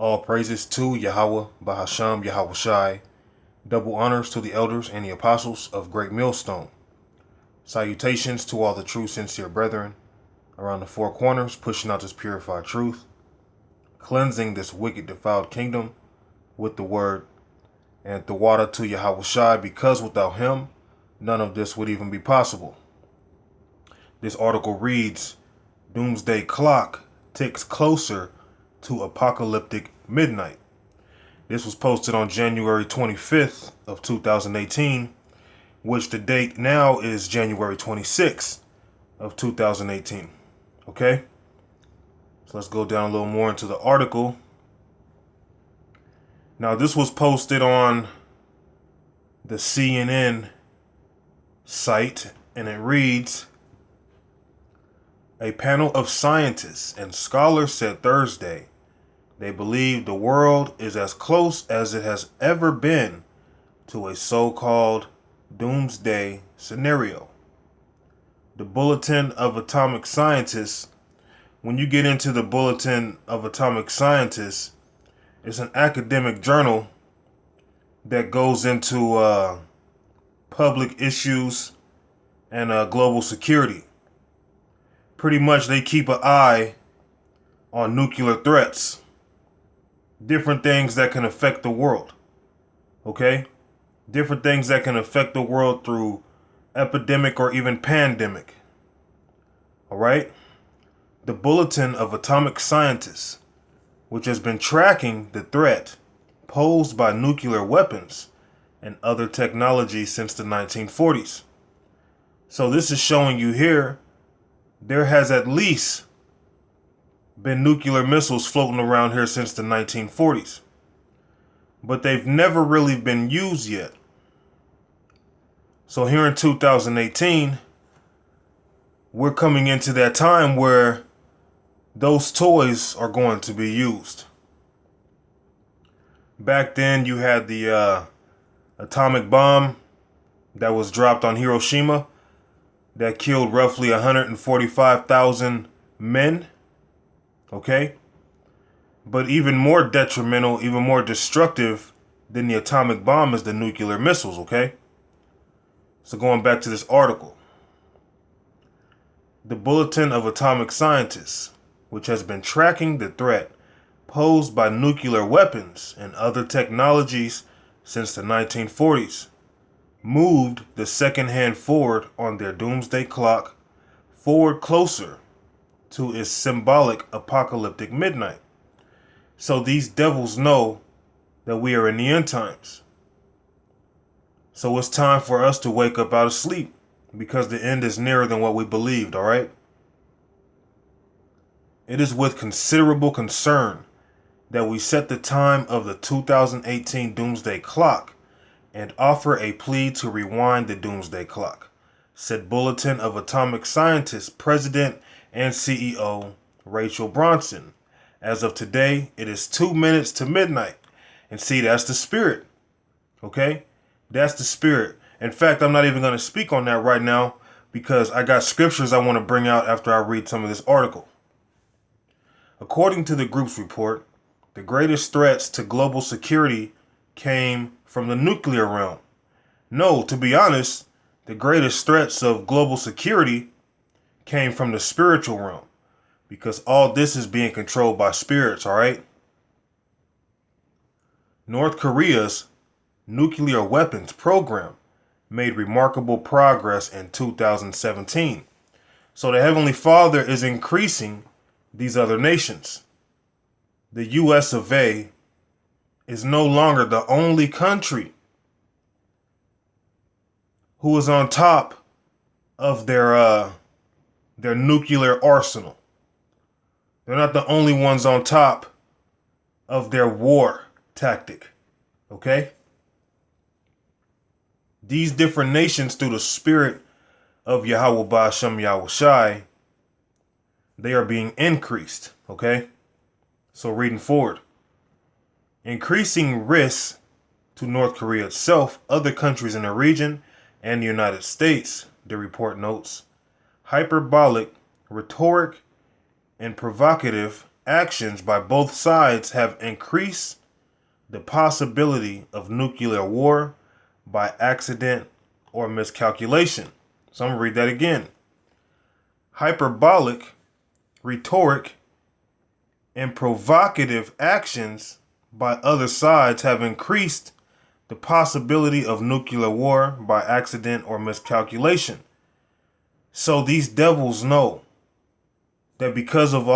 All praises to Yahweh, Bahasham, Yahweh Shai. Double honors to the elders and the apostles of Great Millstone. Salutations to all the true, sincere brethren around the four corners, pushing out this purified truth, cleansing this wicked, defiled kingdom with the word and the water to Yahweh Shai, because without him, none of this would even be possible. This article reads, Doomsday Clock ticks closer to apocalyptic midnight. This was posted on January 25th of 2018, which the date now is January 26th of 2018. Okay? So let's go down a little more into the article. Now, this was posted on the CNN site, and it reads, a panel of scientists and scholars said Thursday they believe the world is as close as it has ever been to a so-called doomsday scenario. The Bulletin of Atomic Scientists, when you get into the Bulletin of Atomic Scientists, it's an academic journal that goes into public issues and global security. Pretty much they keep an eye on nuclear threats, different things that can affect the world, okay? Different things that can affect the world through epidemic or even pandemic, all right? The Bulletin of Atomic Scientists, which has been tracking the threat posed by nuclear weapons and other technologies since the 1940s. So this is showing you here there has at least been nuclear missiles floating around here since the 1940s. But they've never really been used yet. So here in 2018, we're coming into that time where those toys are going to be used. Back then, you had the atomic bomb that was dropped on Hiroshima that killed roughly 145,000 men. Okay? But even more detrimental, even more destructive than the atomic bomb is the nuclear missiles, okay? So going back to this article. The Bulletin of Atomic Scientists, which has been tracking the threat posed by nuclear weapons and other technologies since the 1940s, moved the second hand forward on their doomsday clock forward closer to its symbolic apocalyptic midnight. So these devils know that we are in the end times. So it's time for us to wake up out of sleep, because the end is nearer than what we believed, all right? It is with considerable concern that we set the time of the 2018 doomsday clock and offer a plea to rewind the doomsday clock, said Bulletin of Atomic Scientists President and CEO Rachel Bronson. As of today, it is 2 minutes to midnight. And see, that's the spirit. Okay? That's the spirit. In fact, I'm not even going to speak on that right now because I got scriptures I want to bring out after I read some of this article. According to the group's report, the greatest threats to global security came from the nuclear realm. No, to be honest, the greatest threats of global security came from the spiritual realm, because all this is being controlled by spirits, all right? North Korea's nuclear weapons program made remarkable progress in 2017. So the Heavenly Father is increasing these other nations. The US of A is no longer the only country who is on top of their nuclear arsenal. They're not the only ones on top of their war tactic. Okay? These different nations, through the spirit of Yahweh Ba'ashem Yahweh Shai, they are being increased. Okay? So reading forward. Increasing risks to North Korea itself, other countries in the region, and the United States, the report notes. Hyperbolic, rhetoric, and provocative actions by both sides have increased the possibility of nuclear war by accident or miscalculation. So I'm going to read that again. Hyperbolic, rhetoric, and provocative actions by other sides have increased the possibility of nuclear war by accident or miscalculation. So these devils know that because of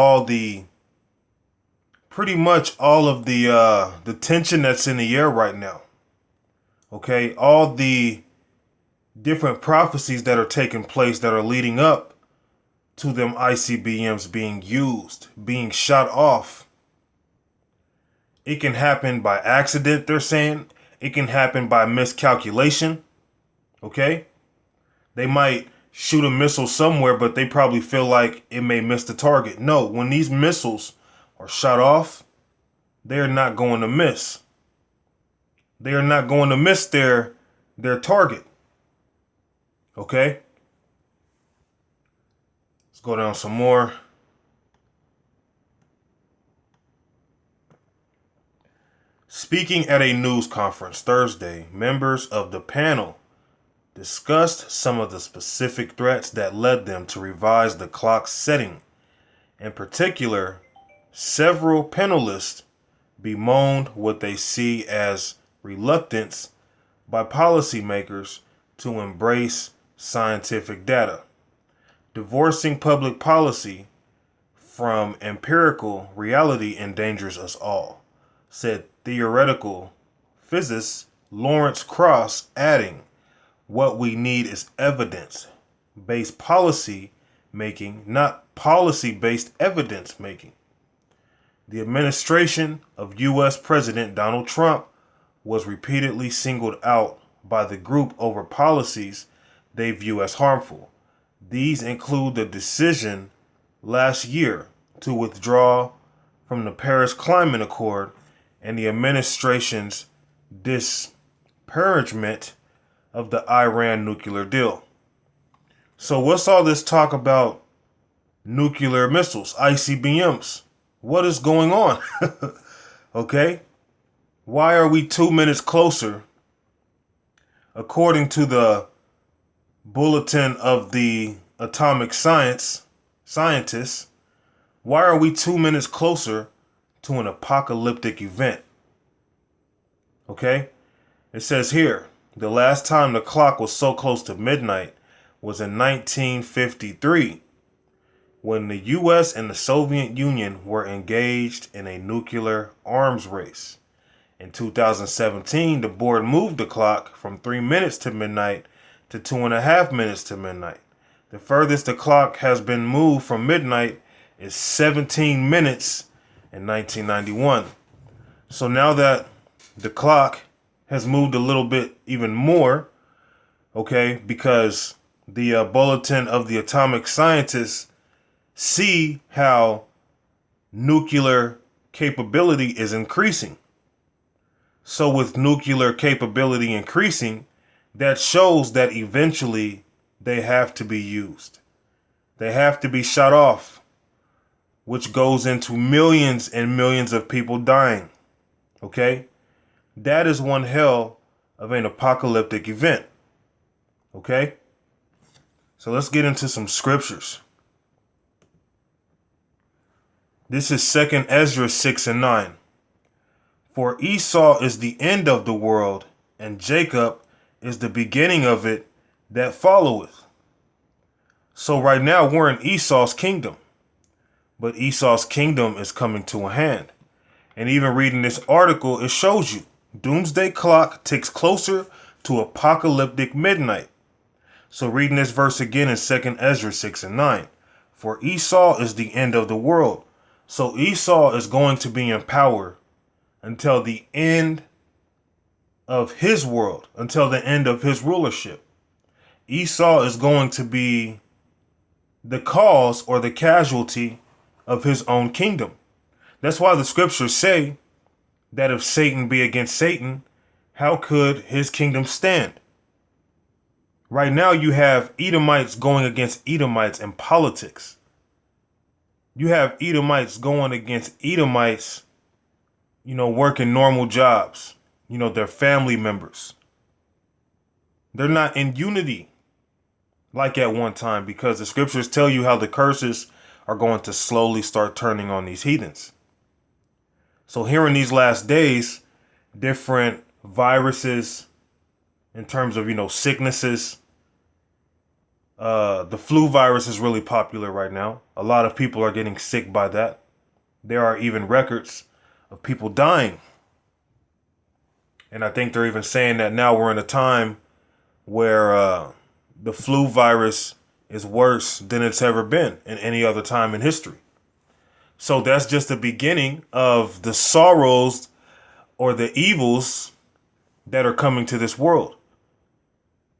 pretty much all of the tension that's in the air right now, okay, all the different prophecies that are taking place that are leading up to them ICBMs being used, being shot off. It can happen by accident, they're saying. It can happen by miscalculation. Okay? They might shoot a missile somewhere, but they probably feel like it may miss the target. No, when these missiles are shot off, they're not going to miss. They are not going to miss their target. Okay? Let's go down some more. Speaking at a news conference Thursday, members of the panel discussed some of the specific threats that led them to revise the clock setting. In particular, several panelists bemoaned what they see as reluctance by policymakers to embrace scientific data. Divorcing public policy from empirical reality endangers us all, said theoretical physicist Lawrence Krauss, adding, "What we need is evidence-based policy making, not policy-based evidence making." The administration of U.S. President Donald Trump was repeatedly singled out by the group over policies they view as harmful. These include the decision last year to withdraw from the Paris Climate Accord and the administration's disparagement of the Iran nuclear deal. So what's all this talk about nuclear missiles, ICBMs? What is going on? Okay? Why are we 2 minutes closer? According to the Bulletin of the Atomic Scientists, why are we 2 minutes closer to an apocalyptic event? Okay? It says here, the last time the clock was so close to midnight was in 1953, when the U.S. and the Soviet Union were engaged in a nuclear arms race. In 2017, the board moved the clock from 3 minutes to midnight to 2.5 minutes to midnight. The furthest the clock has been moved from midnight is 17 minutes in 1991. So now that the clock has moved a little bit even more, okay, because the Bulletin of the Atomic Scientists see how nuclear capability is increasing. So with nuclear capability increasing, that shows that eventually they have to be used. They have to be shot off, which goes into millions and millions of people dying. Okay? That is one hell of an apocalyptic event. Okay? So let's get into some scriptures. This is 2 Ezra 6 and 9. For Esau is the end of the world, and Jacob is the beginning of it that followeth. So right now we're in Esau's kingdom, but Esau's kingdom is coming to a hand. And even reading this article, it shows you doomsday clock ticks closer to apocalyptic midnight. So reading this verse again in 2 Ezra 6 and 9. For Esau is the end of the world. So Esau is going to be in power until the end of his world, until the end of his rulership. Esau is going to be the cause or the casualty of his own kingdom. That's why the scriptures say that if Satan be against Satan, how could his kingdom stand? Right now you have Edomites going against Edomites in politics. You have Edomites going against Edomites, working normal jobs. They're family members. They're not in unity like at one time, because the scriptures tell you how the curses are going to slowly start turning on these heathens. So here in these last days, different viruses in terms of, sicknesses. The flu virus is really popular right now. A lot of people are getting sick by that. There are even records of people dying. And I think they're even saying that now we're in a time where the flu virus is worse than it's ever been in any other time in history. So that's just the beginning of the sorrows or the evils that are coming to this world.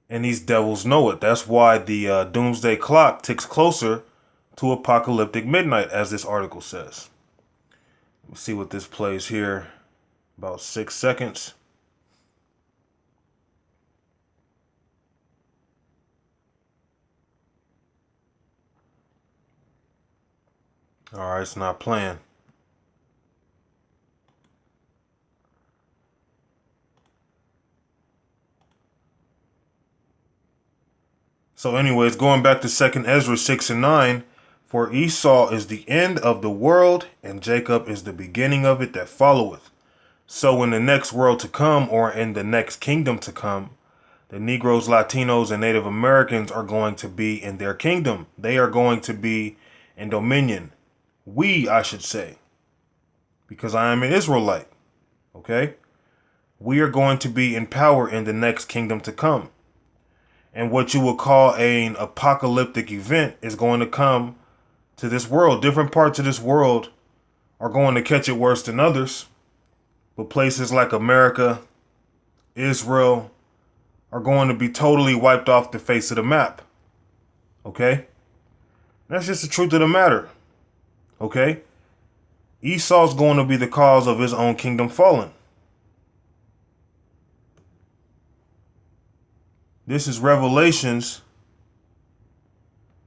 And these devils know it. That's why the doomsday clock ticks closer to apocalyptic midnight, as this article says. Let's see what this plays here. About 6 seconds. All right, it's not playing. So anyways, going back to 2nd Ezra 6 and 9, for Esau is the end of the world, and Jacob is the beginning of it that followeth. So in the next world to come, or in the next kingdom to come, the Negroes, Latinos, and Native Americans are going to be in their kingdom. They are going to be in dominion. We, I should say, because I am an Israelite, okay? We are going to be in power in the next kingdom to come. And what you would call an apocalyptic event is going to come to this world. Different parts of this world are going to catch it worse than others. But places like America, Israel, are going to be totally wiped off the face of the map. Okay? That's just the truth of the matter. Okay? Esau's going to be the cause of his own kingdom falling. This is Revelations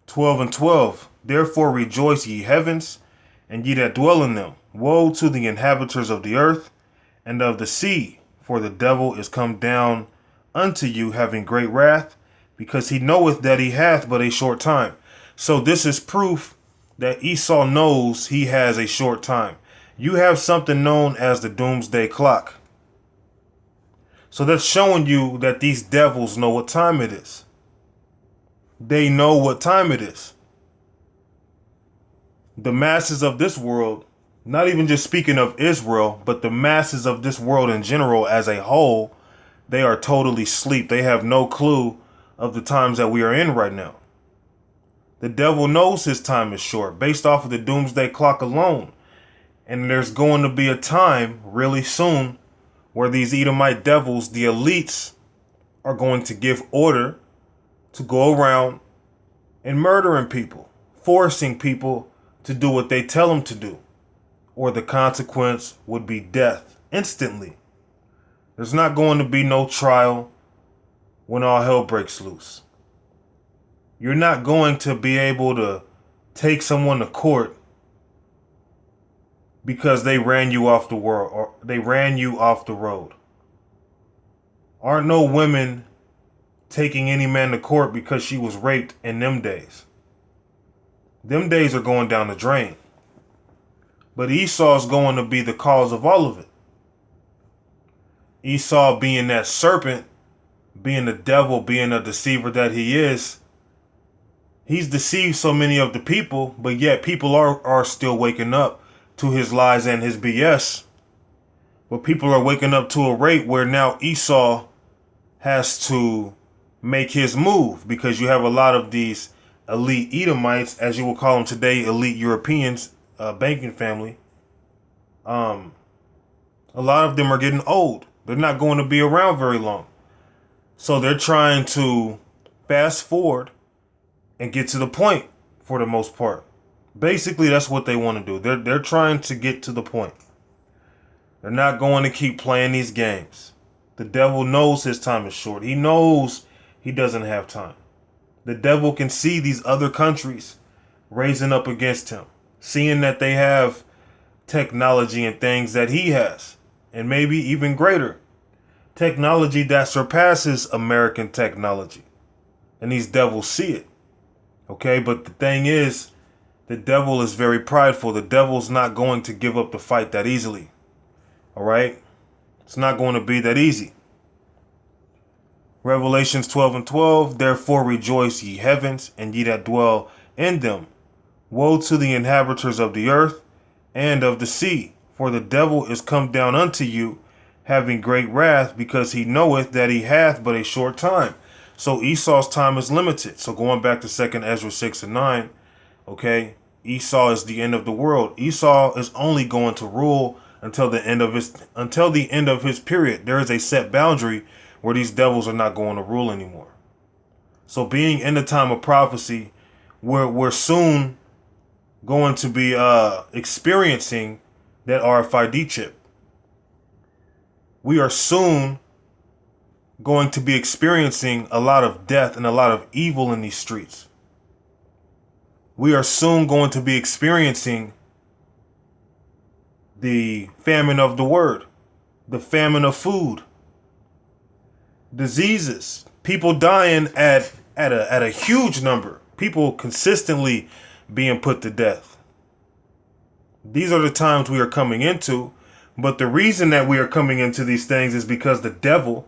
12 and 12. Therefore rejoice, ye heavens, and ye that dwell in them. Woe to the inhabitants of the earth and of the sea, for the devil is come down unto you, having great wrath, because he knoweth that he hath but a short time. So this is proof that Esau knows he has a short time. You have something known as the doomsday clock. So that's showing you that these devils know what time it is. They know what time it is. The masses of this world, not even just speaking of Israel, but the masses of this world in general as a whole, they are totally asleep. They have no clue of the times that we are in right now. The devil knows his time is short based off of the doomsday clock alone. And there's going to be a time really soon where these Edomite devils, the elites, are going to give order to go around and murdering people, forcing people to do what they tell them to do, or the consequence would be death instantly. There's not going to be no trial when all hell breaks loose. You're not going to be able to take someone to court because they ran you off the world, or they ran you off the road. Aren't no women taking any man to court because she was raped in them days. Them days are going down the drain. But Esau's going to be the cause of all of it. Esau being that serpent, being the devil, being a deceiver that he is, he's deceived so many of the people, but yet people are still waking up to his lies and his BS. But people are waking up to a rate where now Esau has to make his move, because you have a lot of these elite Edomites, as you will call them today, elite Europeans, banking family. A lot of them are getting old. They're not going to be around very long. So they're trying to fast forward and get to the point for the most part. Basically, that's what they want to do. They're trying to get to the point. They're not going to keep playing these games. The devil knows his time is short. He knows he doesn't have time. The devil can see these other countries raising up against him. seeing that they have technology and things that he has, and maybe even greater technology that surpasses American technology. And these devils see it. Okay, but the thing is, the devil is very prideful. The devil's not going to give up the fight that easily. All right? It's not going to be that easy. Revelations 12:12, therefore rejoice ye heavens, and ye that dwell in them. Woe to the inhabitants of the earth and of the sea, for the devil is come down unto you, having great wrath, because he knoweth that he hath but a short time. So Esau's time is limited. So going back to 2nd Ezra 6:9, okay, Esau is the end of the world. Esau is only going to rule until the end of his period. There is a set boundary where these devils are not going to rule anymore. So being in the time of prophecy, we're soon going to be experiencing that RFID chip. We are soon going to be experiencing a lot of death and a lot of evil in these streets. We are soon going to be experiencing the famine of the word, the famine of food, diseases, people dying at a huge number, people consistently being put to death. These are the times we are coming into, but the reason that we are coming into these things is because the devil,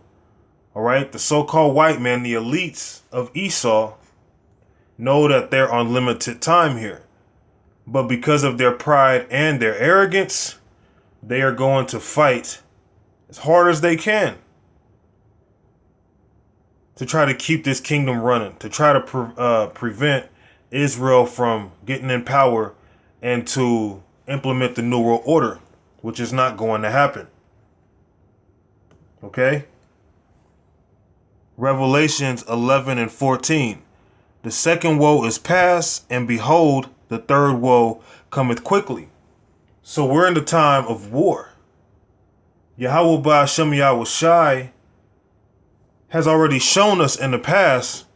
all right, the so-called white man, the elites of Esau, know that they're on limited time here. But because of their pride and their arrogance, they are going to fight as hard as they can to try to keep this kingdom running, to try to prevent Israel from getting in power and to implement the New World Order, which is not going to happen. Okay? Revelations 11:14. The second woe is past, and behold, the third woe cometh quickly. So we're in the time of war. Yahweh Ba'ashem Yahweh Shai has already shown us in the past,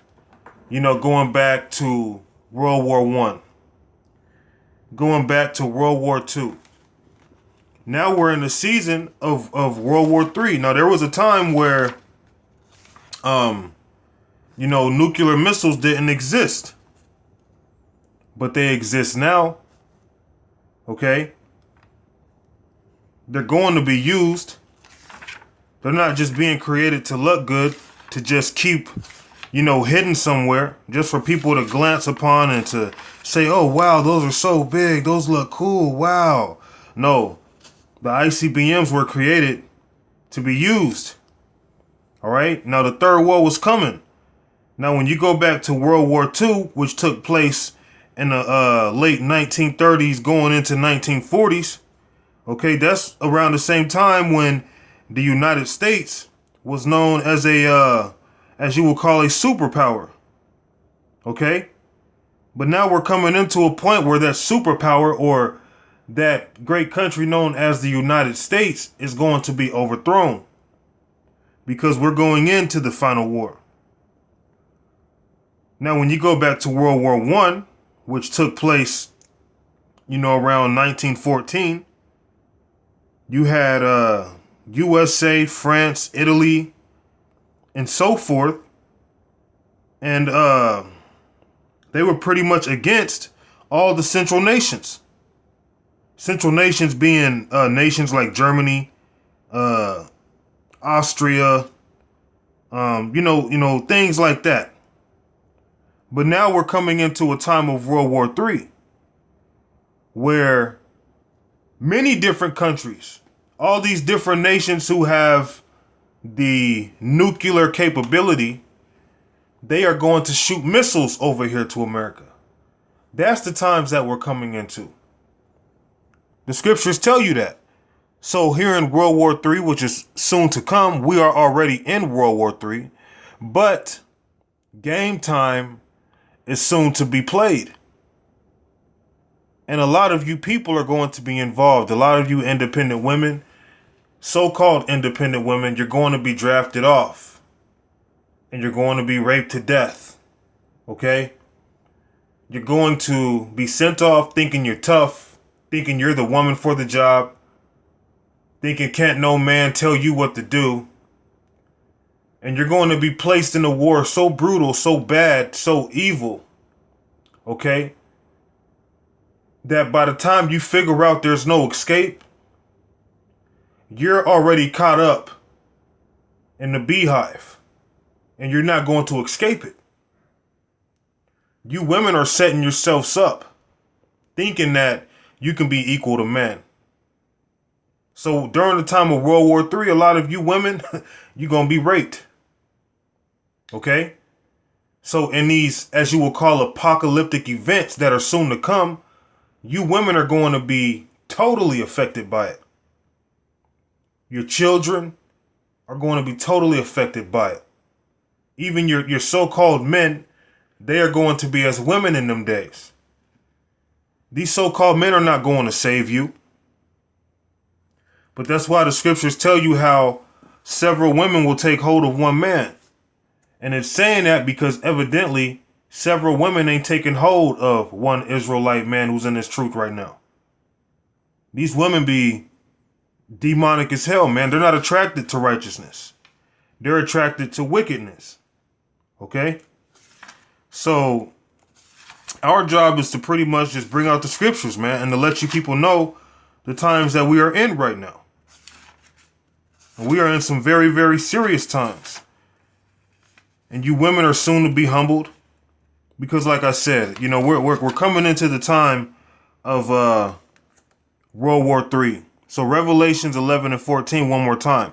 going back to World War I, going back to World War II. Now we're in the season of World War III. Now there was a time where, nuclear missiles didn't exist, but they exist now. Okay? They're going to be used. They're not just being created to look good, to just keep, hidden somewhere, just for people to glance upon and to say, oh, wow, those are so big. Those look cool. Wow. No, the ICBMs were created to be used. All right. Now, the third war was coming. Now, when you go back to World War II, which took place in the late 1930s going into 1940s, okay, that's around the same time when the United States was known as as you would call a superpower. Okay? But now we're coming into a point where that superpower, or that great country known as the United States, is going to be overthrown. Because we're going into the final war. Now, when you go back to World War I, which took place, around 1914, you had USA, France, Italy, and so forth. And they were pretty much against all the Central Nations. Central Nations being nations like Germany, Austria, things like that. But now we're coming into a time of World War III, where many different countries, all these different nations who have the nuclear capability, they are going to shoot missiles over here to America. That's the times that we're coming into. The scriptures tell you that. So here in World War III, which is soon to come, we are already in World War III, but game time is soon to be played. And a lot of you people are going to be involved. A lot of you independent women, so-called independent women, you're going to be drafted off. And you're going to be raped to death. Okay? You're going to be sent off thinking you're tough, thinking you're the woman for the job, thinking can't no man tell you what to do. And you're going to be placed in a war so brutal, so bad, so evil, okay, that by the time you figure out there's no escape, you're already caught up in the beehive and you're not going to escape it. You women are setting yourselves up thinking that you can be equal to men. So during the time of World War III, a lot of you women, you're going to be raped. Okay? So in these, as you will call, apocalyptic events that are soon to come, you women are going to be totally affected by it. Your children are going to be totally affected by it. Even your so-called men, they are going to be as women in them days. These so-called men are not going to save you. But that's why the scriptures tell you how several women will take hold of one man. And it's saying that because evidently several women ain't taking hold of one Israelite man who's in this truth right now. These women be demonic as hell, man. They're not attracted to righteousness. They're attracted to wickedness. Okay? So our job is to pretty much just bring out the scriptures, man, and to let you people know the times that we are in right now. And we are in some very, very serious times. And you women are soon to be humbled. Because like I said, you know, we're coming into the time of World War III. So Revelations 11 and 14 one more time.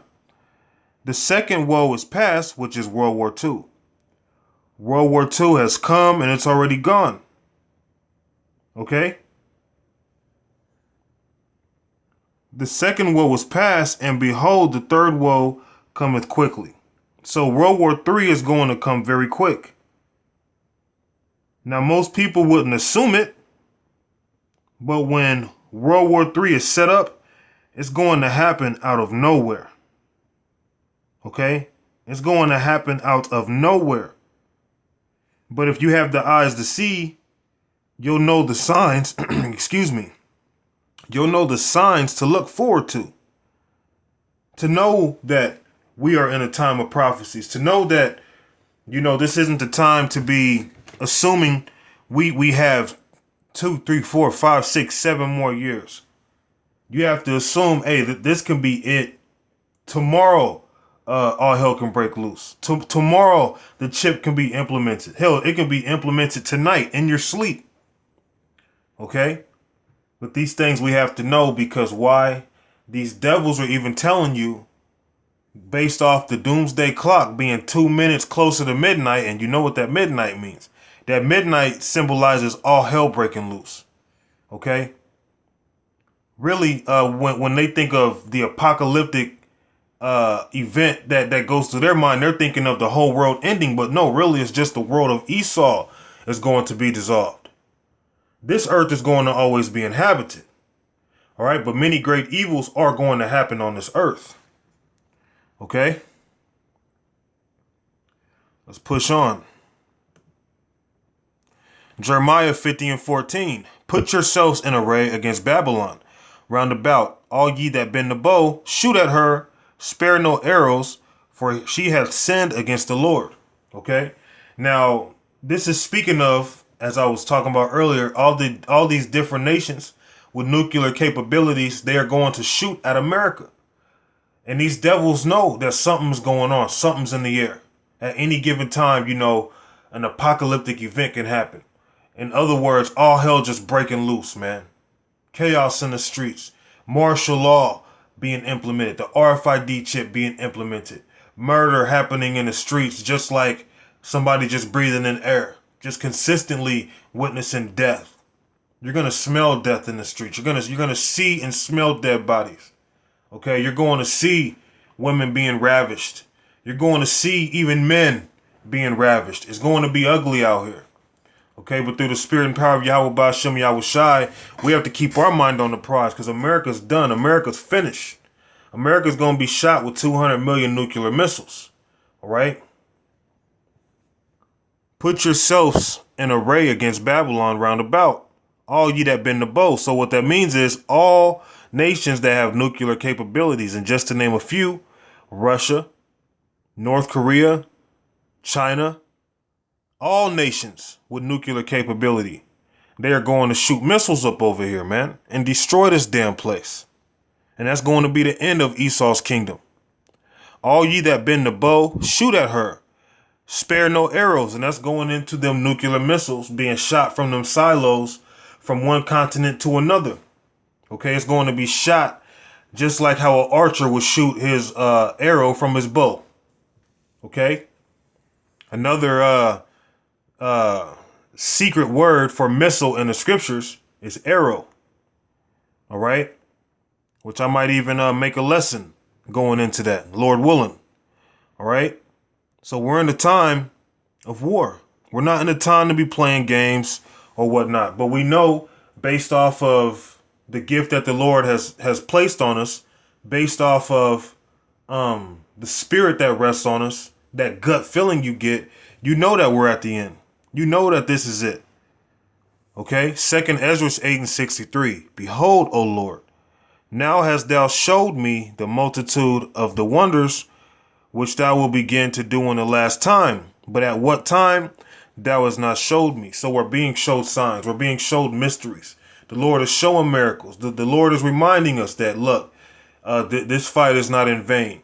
The second woe is past, which is World War II. World War II has come and it's already gone. Okay? The second woe was past, and behold, the third woe cometh quickly. So World War III is going to come very quick. Now, most people wouldn't assume it, but when World War III is set up, it's going to happen out of nowhere. Okay? It's going to happen out of nowhere. But if you have the eyes to see, you'll know the signs, excuse me, you'll know the signs to look forward to. To know that we are in a time of prophecies. To know that, you know, this isn't the time to be assuming we have 2, 3, 4, 5, 6, 7 more years. You have to assume, hey, that this can be it. Tomorrow, all hell can break loose. Tomorrow, the chip can be implemented. Hell, it can be implemented tonight in your sleep. Okay? But these things we have to know, because why? These devils are even telling you, based off the doomsday clock being 2 minutes closer to midnight, and you know what that midnight means. That midnight symbolizes all hell breaking loose. Okay? Really, when they think of the apocalyptic event that goes through their mind, they're thinking of the whole world ending. But no, really, it's just the world of Esau is going to be dissolved. This earth is going to always be inhabited. All right, but many great evils are going to happen on this earth. Okay? Let's push on. Jeremiah 50 and 14. Put yourselves in array against Babylon. Round about, all ye that bend the bow, shoot at her, spare no arrows, for she hath sinned against the Lord. Okay? Now, this is speaking of, as I was talking about earlier, all these different nations with nuclear capabilities, they are going to shoot at America. And these devils know that something's going on. Something's in the air. At any given time, you know, an apocalyptic event can happen. In other words, all hell just breaking loose, man. Chaos in the streets. Martial law being implemented. The RFID chip being implemented. Murder happening in the streets, just like somebody just breathing in air. Just consistently witnessing death. You're going to smell death in the streets. You're going to see and smell dead bodies. Okay, you're going to see women being ravished. You're going to see even men being ravished. It's going to be ugly out here. Okay, but through the spirit and power of Yahweh Ba'Shem Yahweh Shai, we have to keep our mind on the prize, because America's done. America's finished. America's going to be shot with 200 million nuclear missiles. All right? Put yourselves in array against Babylon round about, all ye that bend the bow. So what that means is all nations that have nuclear capabilities, and just to name a few, Russia, North Korea, China, all nations with nuclear capability, they are going to shoot missiles up over here, man, and destroy this damn place. And that's going to be the end of Esau's kingdom. All ye that bend the bow, shoot at her. Spare no arrows. And that's going into them nuclear missiles being shot from them silos from one continent to another. Okay, it's going to be shot just like how an archer would shoot his arrow from his bow. Okay. Another secret word for missile in the scriptures is arrow. All right. Which I might even make a lesson going into that, Lord willing. All right. So we're in the time of war. We're not in the time to be playing games or whatnot. But we know, based off of the gift that the Lord has placed on us, based off of the spirit that rests on us, that gut feeling you get, you know that we're at the end. You know that this is it. Okay. 2nd Ezra 8:63. Behold, O Lord, now hast thou showed me the multitude of the wonders which thou will begin to do in the last time. But at what time thou hast not showed me. So we're being showed signs. We're being showed mysteries. The Lord is showing miracles. The Lord is reminding us that, look, this fight is not in vain.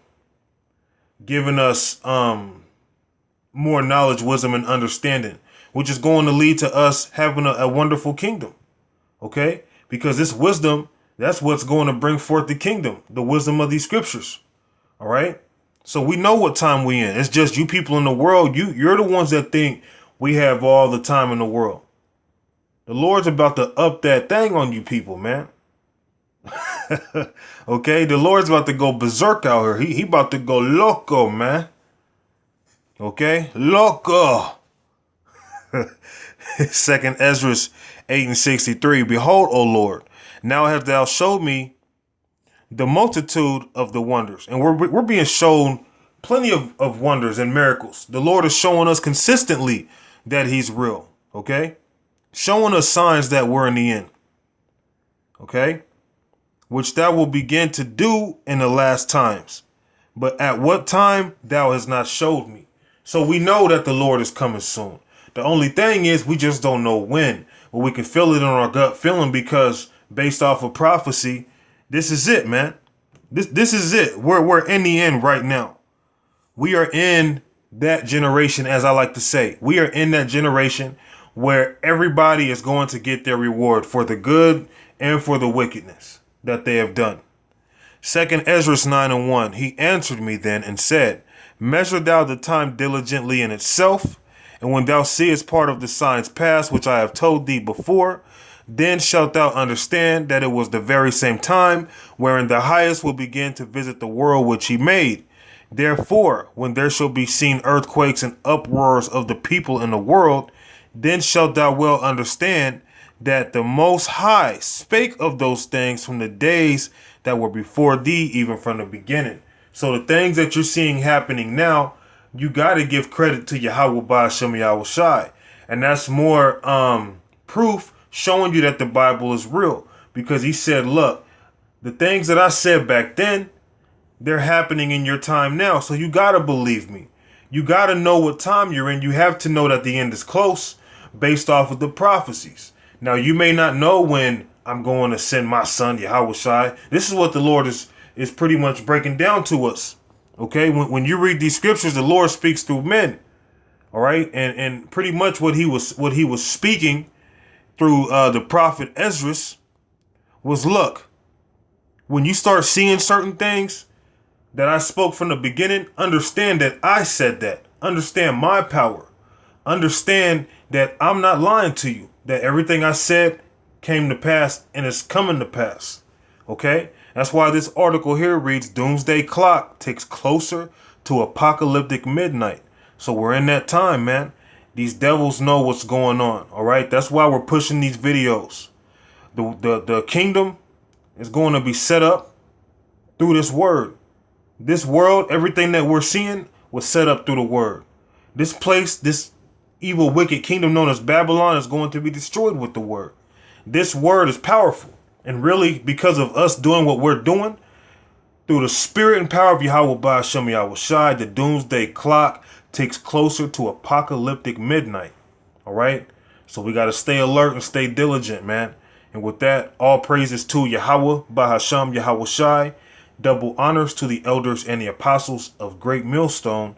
Giving us more knowledge, wisdom, and understanding, which is going to lead to us having a wonderful kingdom. Okay? Because this wisdom, that's what's going to bring forth the kingdom, the wisdom of these scriptures. All right? So we know what time we in. It's just you people in the world, you're the ones that think we have all the time in the world. The Lord's about to up that thing on you people, man. Okay? The Lord's about to go berserk out here. He about to go loco, man. Okay? Loco. 2nd Ezra 8:63. Behold, O Lord, now hast thou showed me the multitude of the wonders. And we're being shown plenty of wonders and miracles. The Lord is showing us consistently that he's real. Okay? Showing us signs that we're in the end. Okay? Which thou will begin to do in the last times. But at what time thou hast not showed me. So we know that the Lord is coming soon. The only thing is we just don't know when. But we can feel it in our gut feeling because based off of prophecy, this is it, man. This is it. We're in the end right now. We are in that generation, as I like to say. We are in that generation where everybody is going to get their reward for the good and for the wickedness that they have done. 2nd Ezra 9:1. He answered me then and said, measure thou the time diligently in itself, and when thou seest part of the signs past, which I have told thee before, then shalt thou understand that it was the very same time wherein the highest will begin to visit the world which he made. Therefore, when there shall be seen earthquakes and uproars of the people in the world, then shalt thou well understand that the Most High spake of those things from the days that were before thee, even from the beginning. So the things that you're seeing happening now, you got to give credit to Yahweh Ba'ashem Yahweh Shai. And that's more proof showing you that the Bible is real, because he said, look, the things that I said back then, they're happening in your time now. So you got to believe me. You got to know what time you're in. You have to know that the end is close based off of the prophecies. Now, you may not know when I'm going to send my son, Yahweh Shai. This is what the Lord is pretty much breaking down to us. Okay, when you read these scriptures, the Lord speaks through men. All right. And pretty much what he was speaking through the prophet Ezra was, look, when you start seeing certain things that I spoke from the beginning, understand that I said that. Understand my power. Understand that I'm not lying to you, that everything I said came to pass and is coming to pass. Okay? That's why this article here reads, Doomsday Clock ticks closer to apocalyptic midnight. So we're in that time, man. These devils know what's going on. All right. That's why we're pushing these videos. The kingdom is going to be set up through this word. This world, everything that we're seeing was set up through the word. This place, this evil, wicked kingdom known as Babylon is going to be destroyed with the word. This word is powerful. And really, because of us doing what we're doing, through the spirit and power of Yahweh Ba'ashem Yahweh Shai, the doomsday clock ticks closer to apocalyptic midnight. All right? So we got to stay alert and stay diligent, man. And with that, all praises to Yahweh Ba'ashem Yahweh Shai. Double honors to the elders and the apostles of Great Millstone.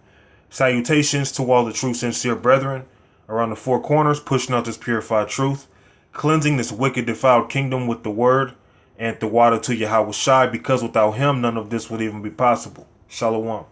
Salutations to all the true sincere brethren around the four corners, pushing out this purified truth, cleansing this wicked defiled kingdom with the word, and the water to Yahweh Shai, because without him none of this would even be possible. Shalom.